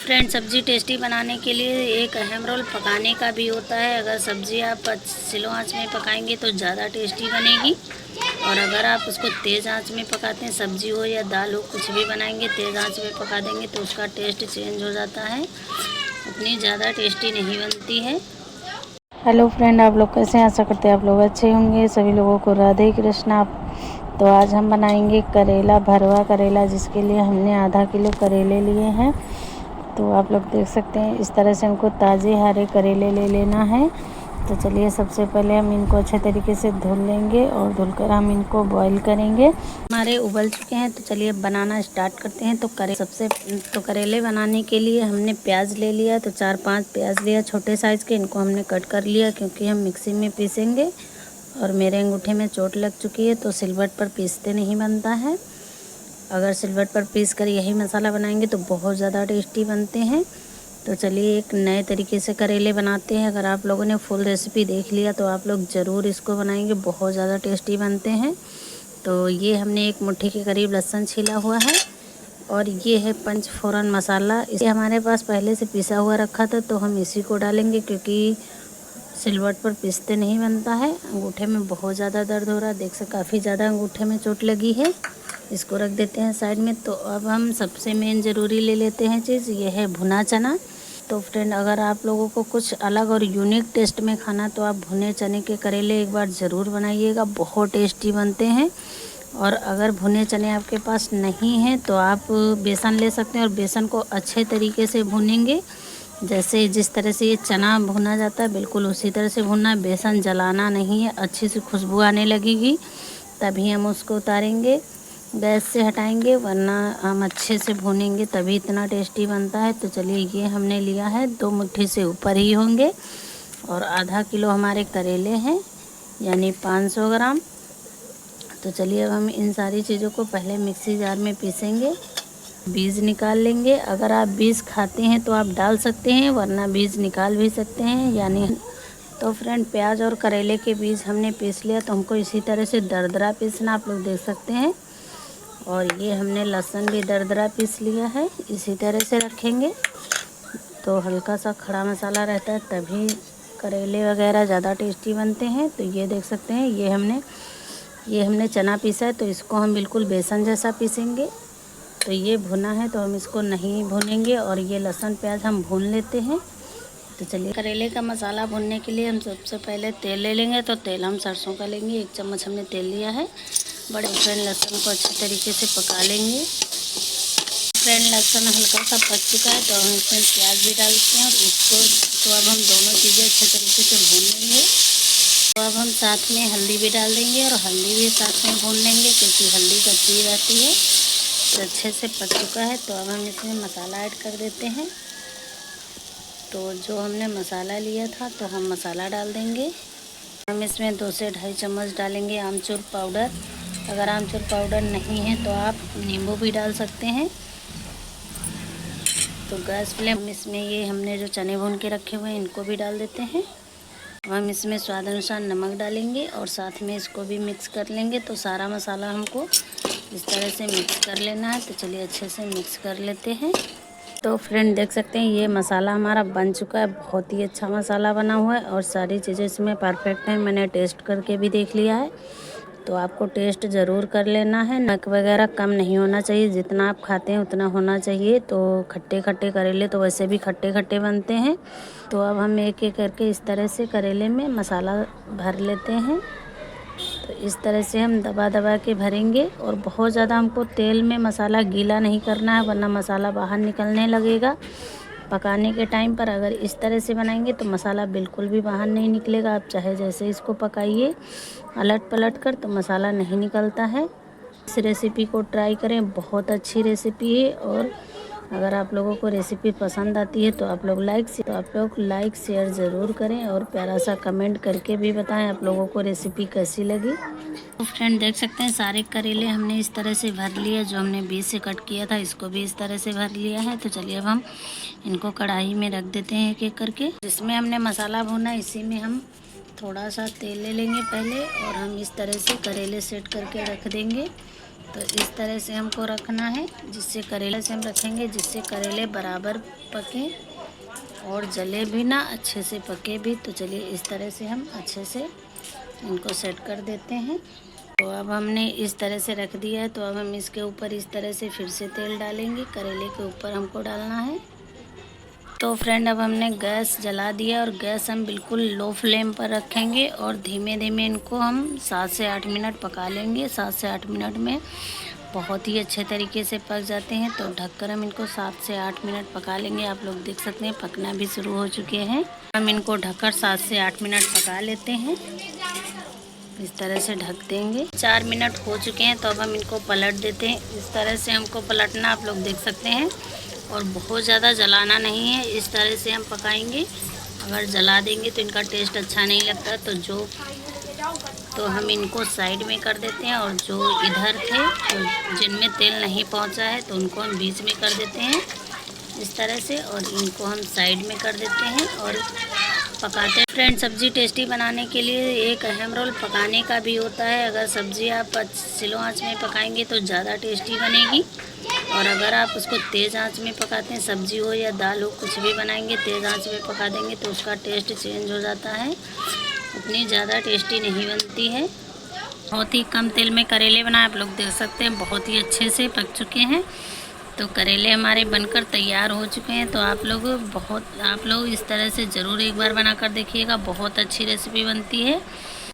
Friend, सब्ज़ी tasty बनाने के लिए एक अहम रोल पकाने का भी होता है। अगर सब्ज़ी आप स्लो आंच में पकाएंगे तो ज़्यादा टेस्टी बनेगी, और अगर आप उसको तेज़ आंच में पकाते हैं, सब्ज़ी हो या दाल हो, कुछ भी बनाएंगे तेज़ आंच में पका देंगे तो उसका टेस्ट चेंज हो जाता है, उतनी ज़्यादा टेस्टी नहीं बनती है। हेलो फ्रेंड, आप लोग कैसे हैं? आशा करते हैं आप लोग अच्छे होंगे। सभी लोगों को राधे कृष्णा। तो आज हम बनाएंगे करेला भरवा करेला, जिसके लिए हमने आधा किलो करेले लिए हैं। तो आप लोग देख सकते हैं इस तरह से हमको ताज़े हरे करेले ले लेना है। तो चलिए, सबसे पहले हम इनको अच्छे तरीके से धुल लेंगे और धुलकर हम इनको बॉईल करेंगे। हमारे उबल चुके हैं, तो चलिए बनाना स्टार्ट करते हैं। तो करेले बनाने के लिए हमने प्याज ले लिया, तो 4-5 प्याज लिया छोटे साइज़ के। इनको हमने कट कर लिया क्योंकि हम मिक्सी में पीसेंगे, और मेरे अंगूठे में चोट लग चुकी है तो सिलबट पर पीसते नहीं बनता है। अगर सिलबट पर पीस कर यही मसाला बनाएंगे तो बहुत ज़्यादा टेस्टी बनते हैं। तो चलिए एक नए तरीके से करेले बनाते हैं। अगर आप लोगों ने फुल रेसिपी देख लिया तो आप लोग ज़रूर इसको बनाएंगे, बहुत ज़्यादा टेस्टी बनते हैं। तो ये हमने एक मुट्ठी के करीब लहसुन छीला हुआ है, और ये है पंचफोरन मसाला। इसे हमारे पास पहले से पिसा हुआ रखा था, तो हम इसी को डालेंगे क्योंकि सिलवट पर पीसते नहीं बनता है। अंगूठे में बहुत ज़्यादा दर्द हो रहा है, देख से काफ़ी ज़्यादा अंगूठे में चोट लगी है। इसको रख देते हैं साइड में। तो अब हम सबसे मेन ज़रूरी ले लेते हैं चीज़, ये है भुना चना। तो फ्रेंड, अगर आप लोगों को कुछ अलग और यूनिक टेस्ट में खाना, तो आप भुने चने के करेले एक बार ज़रूर बनाइएगा, बहुत टेस्टी बनते हैं। और अगर भुने चने आपके पास नहीं हैं तो आप बेसन ले सकते हैं, और बेसन को अच्छे तरीके से भूनेंगे। जैसे जिस तरह से ये चना भुना जाता है बिल्कुल उसी तरह से भुनना है। बेसन जलाना नहीं है, अच्छी सी खुशबू आने लगेगी तभी हम उसको उतारेंगे, गैस से हटाएंगे, वरना हम अच्छे से भूनेंगे तभी इतना टेस्टी बनता है। तो चलिए, ये हमने लिया है 2 मुट्ठी से ऊपर ही होंगे, और आधा किलो हमारे करेले हैं, यानी 500 ग्राम। तो चलिए अब हम इन सारी चीज़ों को पहले मिक्सी जार में पीसेंगे। बीज निकाल लेंगे। अगर आप बीज खाते हैं तो आप डाल सकते हैं, वरना बीज निकाल भी सकते हैं। यानी तो फ्रेंड, प्याज और करेले के बीज हमने पीस लिया, तो हमको इसी तरह से दरदरा पीसना, आप लोग देख सकते हैं। और ये हमने लहसुन भी दरदरा पीस लिया है, इसी तरह से रखेंगे। तो हल्का सा खड़ा मसाला रहता है तभी करेले वगैरह ज़्यादा टेस्टी बनते हैं। तो ये देख सकते हैं, ये हमने चना पीसा है, तो इसको हम बिल्कुल बेसन जैसा पीसेंगे। तो ये भुना है तो हम इसको नहीं भूनेंगे, और ये लहसुन प्याज हम भून लेते हैं। तो चलिए, करेले का मसाला भूनने के लिए हम सबसे पहले तेल ले लेंगे। तो तेल हम सरसों का लेंगे, 1 चम्मच हमने तेल लिया है। बड़े फ्रेंड, लहसुन को अच्छे तरीके से पका लेंगे। फ्रेंड, लहसुन हल्का सा पक चुका है, तो हम इसमें प्याज भी डालते हैं, और इसको तो अब हम दोनों चीज़ें अच्छे तरीके से भून लेंगे। तो अब हम साथ में हल्दी भी डाल देंगे, और हल्दी भी साथ में भून लेंगे क्योंकि हल्दी कच्ची रहती है। तो अच्छे से पक चुका है, तो अब हम इसमें मसाला ऐड कर देते हैं। तो जो हमने मसाला लिया था, तो हम मसाला डाल देंगे। हम इसमें 2 से ढाई चम्मच डालेंगे आमचूर पाउडर। अगर आमचूर पाउडर नहीं है तो आप नींबू भी डाल सकते हैं। तो गैस फ्लेम इसमें ये हमने जो चने भून के रखे हुए हैं इनको भी डाल देते हैं। अब हम इसमें स्वाद अनुसार नमक डालेंगे, और साथ में इसको भी मिक्स कर लेंगे। तो सारा मसाला हमको इस तरह से मिक्स कर लेना है। तो चलिए अच्छे से मिक्स कर लेते हैं। तो फ्रेंड, देख सकते हैं ये मसाला हमारा बन चुका है, बहुत ही अच्छा मसाला बना हुआ है, और सारी चीज़ें इसमें परफेक्ट हैं। मैंने टेस्ट करके भी देख लिया है। तो आपको टेस्ट ज़रूर कर लेना है, नमक वगैरह कम नहीं होना चाहिए, जितना आप खाते हैं उतना होना चाहिए। तो खट्टे खट्टे करेले तो वैसे भी खट्टे खट्टे बनते हैं। तो अब हम एक एक करके इस तरह से करेले में मसाला भर लेते हैं। तो इस तरह से हम दबा दबा के भरेंगे, और बहुत ज़्यादा हमको तेल में मसाला गीला नहीं करना है, वरना मसाला बाहर निकलने लगेगा पकाने के टाइम पर। अगर इस तरह से बनाएंगे तो मसाला बिल्कुल भी बाहर नहीं निकलेगा। आप चाहे जैसे इसको पकाइए अलट पलट कर, तो मसाला नहीं निकलता है। इस रेसिपी को ट्राई करें, बहुत अच्छी रेसिपी है। और अगर आप लोगों को रेसिपी पसंद आती है तो आप लोग लाइक शेयर ज़रूर करें, और प्यारा सा कमेंट करके भी बताएं आप लोगों को रेसिपी कैसी लगी। तो फ्रेंड, देख सकते हैं सारे करेले हमने इस तरह से भर लिया। जो हमने बीच से कट किया था इसको भी इस तरह से भर लिया है। तो चलिए अब हम इनको कढ़ाई में रख देते हैं एक एक करके। जिसमें हमने मसाला भुना इसी में हम थोड़ा सा तेल ले लेंगे पहले, और हम इस तरह से करेले सेट करके रख देंगे। तो इस तरह से हमको रखना है, जिससे करेले से हम रखेंगे जिससे करेले बराबर पके और जले भी ना, अच्छे से पके भी। तो चलिए इस तरह से हम अच्छे से इनको सेट कर देते हैं। तो अब हमने इस तरह से रख दिया है, तो अब हम इसके ऊपर इस तरह से फिर से तेल डालेंगे। करेले के ऊपर हमको डालना है। तो फ्रेंड अब हमने गैस जला दिया और गैस हम बिल्कुल लो फ्लेम पर रखेंगे और धीमे धीमे इनको हम 7 से 8 मिनट पका लेंगे। 7 से 8 मिनट में बहुत ही अच्छे तरीके से पक जाते हैं। तो ढककर हम इनको 7 से 8 मिनट पका लेंगे। आप लोग देख सकते हैं पकना भी शुरू हो चुके हैं। हम इनको ढककर 7 से 8 मिनट पका लेते हैं। इस तरह से ढक देंगे। 4 मिनट हो चुके हैं, तो अब हम इनको पलट देते हैं। इस तरह से हमको पलटना, आप लोग देख सकते हैं, और बहुत ज़्यादा जलाना नहीं है। इस तरह से हम पकाएंगे। अगर जला देंगे तो इनका टेस्ट अच्छा नहीं लगता। तो हम इनको साइड में कर देते हैं, और जो इधर थे तो जिनमें तेल नहीं पहुंचा है तो उनको हम बीच में कर देते हैं इस तरह से, और इनको हम साइड में कर देते हैं और पकाते हैं। फ्रेंड, सब्ज़ी टेस्टी बनाने के लिए एक अहम रोल पकाने का भी होता है। अगर सब्ज़ी आप स्लो आंच में पकाएंगे तो ज़्यादा टेस्टी बनेगी, और अगर आप उसको तेज़ आंच में पकाते हैं, सब्ज़ी हो या दाल हो, कुछ भी बनाएंगे तेज़ आंच में पका देंगे तो उसका टेस्ट चेंज हो जाता है, उतनी ज़्यादा टेस्टी नहीं बनती है। बहुत ही कम तेल में करेले बनाए, आप लोग देख सकते हैं बहुत ही अच्छे से पक चुके हैं। तो करेले हमारे बनकर तैयार हो चुके हैं। तो आप लोग इस तरह से ज़रूर एक बार बना कर देखिएगा, बहुत अच्छी रेसिपी बनती है।